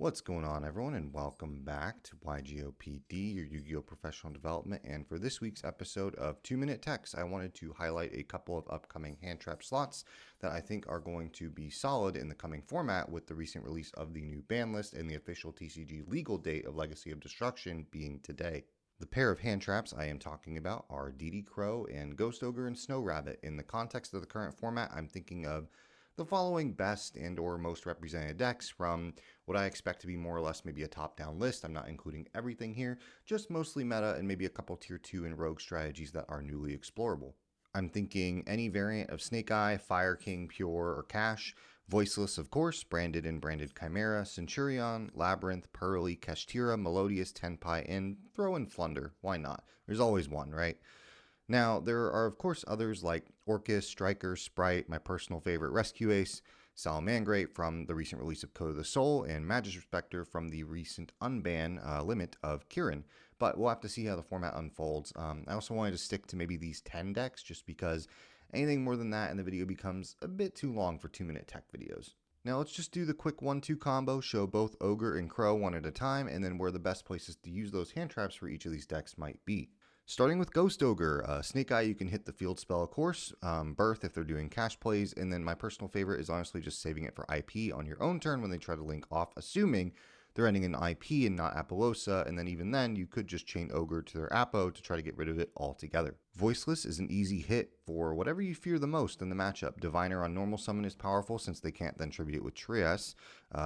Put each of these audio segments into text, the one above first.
What's going on, everyone, and welcome back to YGOPD, your Yu-Gi-Oh! Professional Development. And for this week's episode of 2-Minute Techs, I wanted to highlight a couple of upcoming hand trap slots that I think are going to be solid in the coming format with the recent release of the new ban list and the official TCG legal date of Legacy of Destruction being today. The pair of hand traps I am talking about are DD Crow and Ghost Ogre and Snow Rabbit. In the context of the current format, I'm thinking of the following best and or most represented decks from what I expect to be more or less maybe a top-down list. I'm not including everything here, just mostly meta and maybe a couple tier 2 and rogue strategies that are newly explorable. I'm thinking any variant of Snake Eye, Fire King, Pure, or Cash, Voiceless, of course, Branded and Branded Chimera, Centurion, Labyrinth, Pearly, Kashtira, Melodious, Tenpai, and throw in Flunder. Why not? There's always one, right? Now, there are, of course, others like Orcus, Striker, Sprite, my personal favorite Rescue Ace, Salamangreat from the recent release of Code of the Soul, and Magispector from the recent unban limit of Kirin. But we'll have to see how the format unfolds. I also wanted to stick to maybe these 10 decks just because anything more than that in the video becomes a bit too long for 2-minute tech videos. Now let's just do the quick 1-2 combo, show both Ogre and Crow one at a time, and then where the best places to use those hand traps for each of these decks might be. Starting with Ghost Ogre, Snake Eye, you can hit the field spell, of course, Birth if they're doing cash plays, and then my personal favorite is honestly just saving it for IP on your own turn when they try to link off, assuming they're ending in IP and not Apollosa, and then even then, you could just chain Ogre to their Apo to try to get rid of it altogether. Voiceless is an easy hit for whatever you fear the most in the matchup. Diviner on normal summon is powerful since they can't then tribute it with Trias.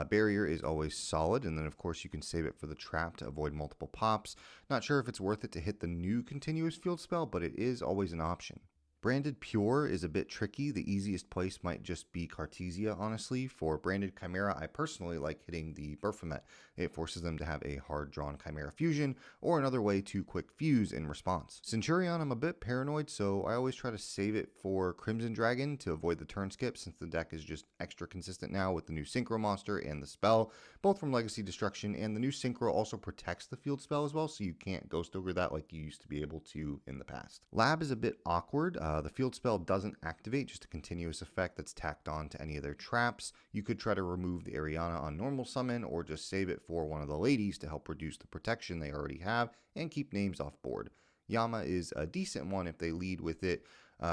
Barrier is always solid, and then of course you can save it for the trap to avoid multiple pops. Not sure if it's worth it to hit the new continuous field spell, but it is always an option. Branded Pure is a bit tricky. The easiest place might just be Cartesia, honestly. For Branded Chimera, I personally like hitting the Baphomet. It forces them to have a hard-drawn Chimera fusion, or another way to quick fuse in response. Centurion, I'm a bit paranoid, so I always try to save it for Crimson Dragon to avoid the turn skip, since the deck is just extra consistent now with the new Synchro monster and the spell, both from Legacy Destruction, and the new Synchro also protects the field spell as well, so you can't Ghost Ogre that like you used to be able to in the past. Lab is a bit awkward. The field spell doesn't activate, just a continuous effect that's tacked on to any of their traps. You could try to remove the Ariana on normal summon, or just save it for one of the ladies to help reduce the protection they already have and keep names off board. Yama is a decent one if they lead with it,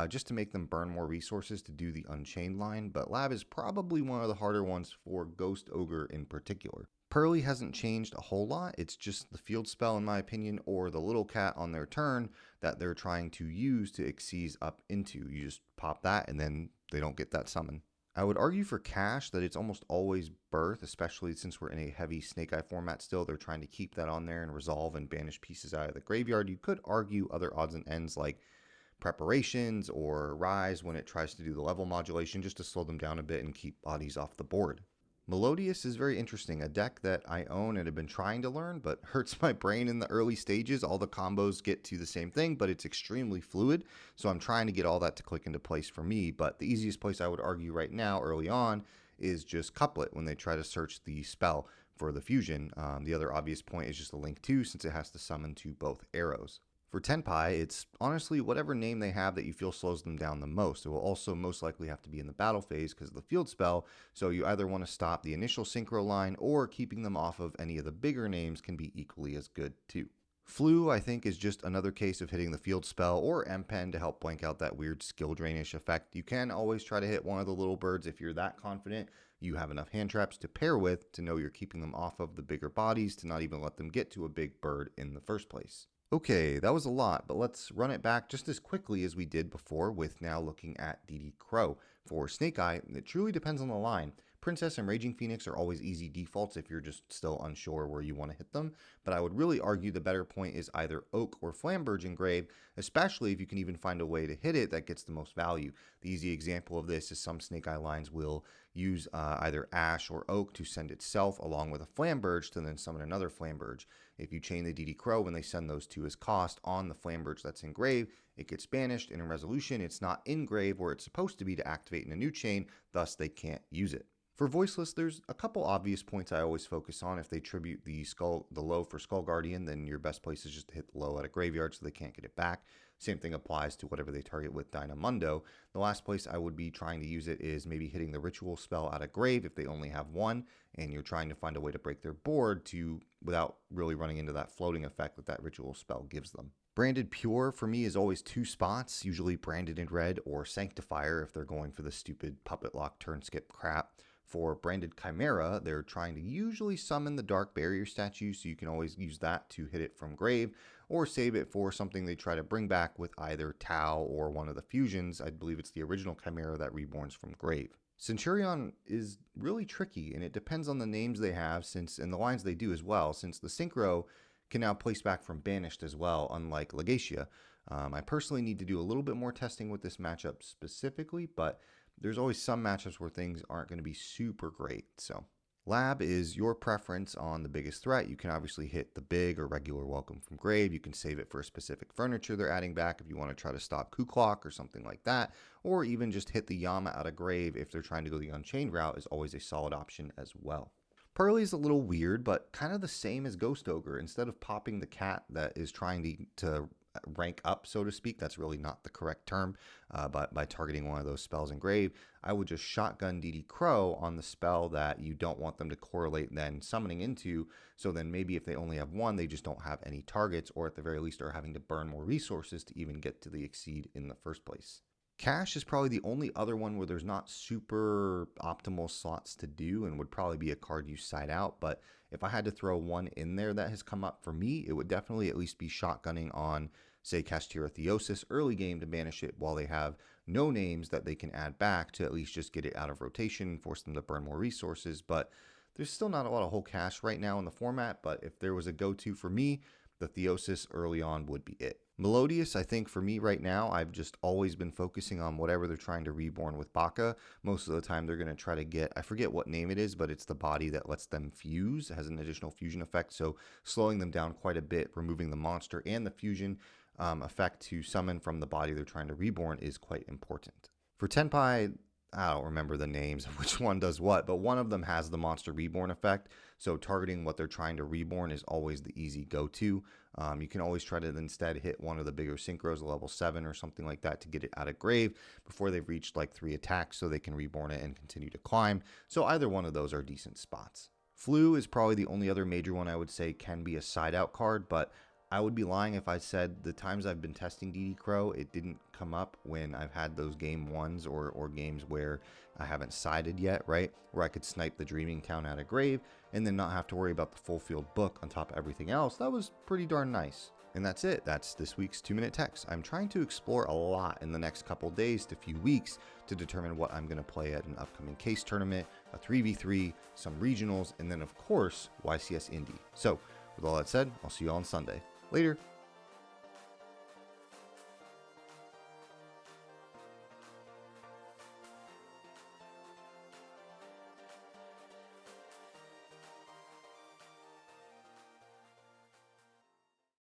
just to make them burn more resources to do the Unchained line, but Lab is probably one of the harder ones for Ghost Ogre in particular. Pearly hasn't changed a whole lot, it's just the field spell in my opinion, or the little cat on their turn that they're trying to use to Xyz up into. You just pop that and then they don't get that summon. I would argue for Cash that it's almost always Birth, especially since we're in a heavy Snake Eye format still. They're trying to keep that on there and resolve and banish pieces out of the graveyard. You could argue other odds and ends like Preparations or Rise when it tries to do the level modulation just to slow them down a bit and keep bodies off the board. Melodious is very interesting, a deck that I own and have been trying to learn, but hurts my brain in the early stages. All the combos get to the same thing, but it's extremely fluid, so I'm trying to get all that to click into place for me. But the easiest place I would argue right now, early on, is just Couplet when they try to search the spell for the fusion. The other obvious point is just a Link 2, since it has to summon to both arrows. For Tenpai, it's honestly whatever name they have that you feel slows them down the most. It will also most likely have to be in the battle phase because of the field spell, so you either want to stop the initial synchro line or keeping them off of any of the bigger names can be equally as good too. Flu, I think, is just another case of hitting the field spell or M-Pen to help blank out that weird skill drainish effect. You can always try to hit one of the little birds if you're that confident you have enough hand traps to pair with to know you're keeping them off of the bigger bodies to not even let them get to a big bird in the first place. Okay, that was a lot, but let's run it back just as quickly as we did before with now looking at DD Crow. For Snake Eye, it truly depends on the line. Princess and Raging Phoenix are always easy defaults if you're just still unsure where you want to hit them, but I would really argue the better point is either Oak or Flamberge Engrave, especially if you can even find a way to hit it that gets the most value. The easy example of this is some Snake Eye lines will use either Ash or Oak to send itself along with a Flamberge to then summon another Flamberge. If you chain the DD Crow when they send those two as cost on the Flamberge that's engraved, it gets banished, and in resolution it's not engraved where it's supposed to be to activate in a new chain, thus they can't use it. For Voiceless, there's a couple obvious points I always focus on. If they tribute the low for Skull Guardian, then your best place is just to hit the low at a graveyard so they can't get it back. Same thing applies to whatever they target with Dynamundo. The last place I would be trying to use it is maybe hitting the ritual spell out of grave if they only have one, and you're trying to find a way to break their board without really running into that floating effect that ritual spell gives them. Branded Pure for me is always 2 spots, usually Branded in red or Sanctifier if they're going for the stupid puppet lock turn skip crap. For Branded Chimera, they're trying to usually summon the Dark Barrier statue, so you can always use that to hit it from grave, or save it for something they try to bring back with either Tau or one of the fusions. I believe it's the original Chimera that reborns from grave. Centurion is really tricky, and it depends on the names they have and the lines they do as well, since the Synchro can now place back from Banished as well, unlike Legacia. I personally need to do a little bit more testing with this matchup specifically, but there's always some matchups where things aren't going to be super great. So Lab is your preference on the biggest threat. You can obviously hit the big or regular Welcome from Grave. You can save it for a specific furniture they're adding back if you want to try to stop Kuklok or something like that, or even just hit the Yama out of grave if they're trying to go the Unchained route is always a solid option as well. Pearly is a little weird, but kind of the same as Ghost Ogre. Instead of popping the cat that is trying to rank up, so to speak, that's really not the correct term, but by targeting one of those spells in grave, I would just shotgun DD Crow on the spell that you don't want them to correlate then summoning into, so then maybe if they only have one, they just don't have any targets, or at the very least are having to burn more resources to even get to the Exceed in the first place. Cash is probably the only other one where there's not super optimal slots to do and would probably be a card you side out, but if I had to throw one in there that has come up for me, it would definitely at least be shotgunning on, say, Kashtira Theosis early game to banish it while they have no names that they can add back to at least just get it out of rotation and force them to burn more resources. But there's still not a lot of whole cash right now in the format, but if there was a go-to for me, the Theosis early on would be it. Melodious, I think for me right now, I've just always been focusing on whatever they're trying to reborn with Baka. Most of the time they're going to try to get, I forget what name it is, but it's the body that lets them fuse. It has an additional fusion effect, so slowing them down quite a bit, removing the monster and the fusion effect to summon from the body they're trying to reborn is quite important. For Tenpai, I don't remember the names of which one does what, but one of them has the monster reborn effect, so targeting what they're trying to reborn is always the easy go-to. You can always try to instead hit one of the bigger synchros, a level 7 or something like that, to get it out of grave before they've reached like 3 attacks so they can reborn it and continue to climb. So either one of those are decent spots. Flu is probably the only other major one I would say can be a side out card, but I would be lying if I said the times I've been testing DD Crow, it didn't come up when I've had those game ones or games where I haven't sided yet, right? Where I could snipe the Dreaming Town out of grave and then not have to worry about the full field book on top of everything else. That was pretty darn nice. And that's it. That's this week's 2-minute text. I'm trying to explore a lot in the next couple days to few weeks to determine what I'm going to play at an upcoming case tournament, a 3v3, some regionals, and then of course YCS Indy. So with all that said, I'll see you all on Sunday. Later.